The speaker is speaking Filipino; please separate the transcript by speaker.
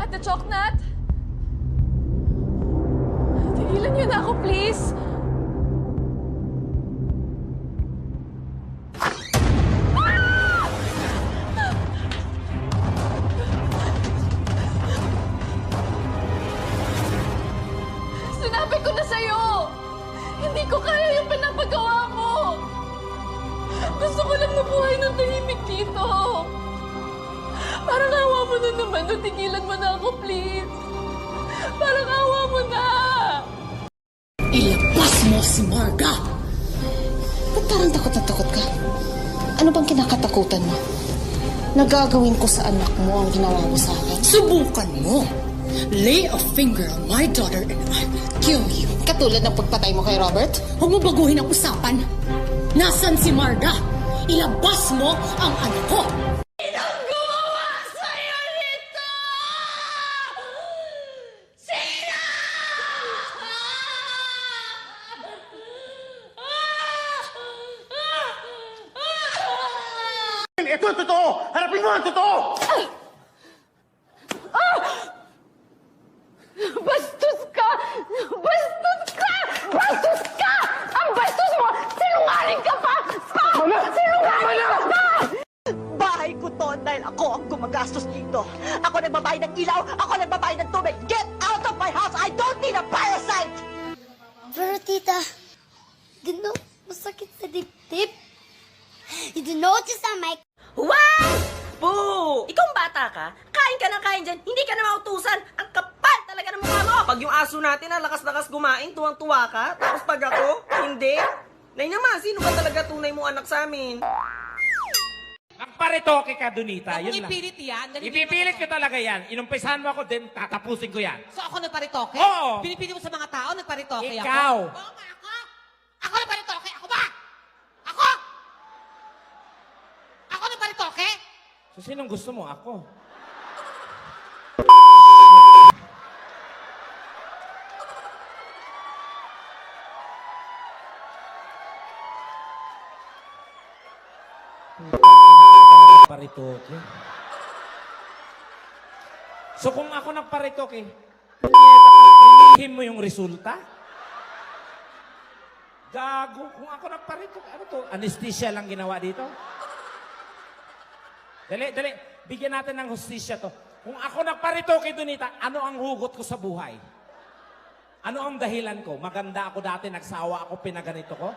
Speaker 1: Ate Choknat? Tigilan niyo na ako, please. Sinabi ko na sa'yo! Hindi ko kaya yung pinapagawa mo! Gusto ko lang mabuhay ng tahimik dito! Parang awa mo na naman, no, tigilan mo na ako, please! Parang awa mo na!
Speaker 2: Ilabas mo si Marga! Ba't parang takot na takot ka? Ano bang kinakatakutan mo? Nagagawin ko sa anak mo ang ginawa mo sa akin. Subukan mo! Lay a finger on my daughter and I will kill you. Katulad ng pagpatay mo kay Robert? Huwag mo baguhin ang usapan. Nasaan si Marga? Ilabas mo ang anak ko!
Speaker 1: Sinong gumawa sa'yo nito? Sino?
Speaker 3: Ito ang totoo! Harapin mo ang totoo!
Speaker 1: Bastos ka! Bastos ka! Bastos ka! Ang bastos mo! Sinungaling ka pa! Sinungaling ka pa!
Speaker 4: Bahay ko to dahil ako ang gumagastos dito. Ako nagbabayad ng ilaw, ako nagbabayad ng tubig. Get out of my house! I don't need a parasite!
Speaker 5: Pero tita, masakit sa dibdib. You do notice on my...
Speaker 6: Wow! Boo! Ikaw bata ka? Kain ka ng kain dyan, hindi ka na mautusan. Ang kapal talaga ng mukha mo! Pag yung aso natin na lakas-lakas kumain, tuwang-tuwa ka. Tapos pag ako, hindi. Nay naman, sino ba talaga tunay mo anak sa amin?
Speaker 7: Magparitoke ka, Donita.
Speaker 8: Kung
Speaker 7: Yun lang.
Speaker 8: ipilit yan,
Speaker 7: Ipipilit ko talaga yan. Inumpisahan mo ako, then tatapusin ko yan.
Speaker 8: So ako nagparitoke?
Speaker 7: Oo.
Speaker 8: Pinipili mo sa mga tao, nagparitoke ako?
Speaker 7: Ikaw.
Speaker 8: Oo nga ako? Ako nagparitoke? Ako ba? Ako? Ako nagparitoke?
Speaker 7: So, sinong gusto mo? Ako. Paritoke. So kung ako nagparitoke, punyeta ka, pilihin mo yung resulta? Gago. Kung ako nagparitoke, ano to? Anesthesia lang ginawa dito? Dali. Bigyan natin ng hustisya to. Kung ako nagparitoke, Donita, ano ang hugot ko sa buhay? Ano ang dahilan ko? Maganda ako dati, nagsawa ako, pinaganito ko?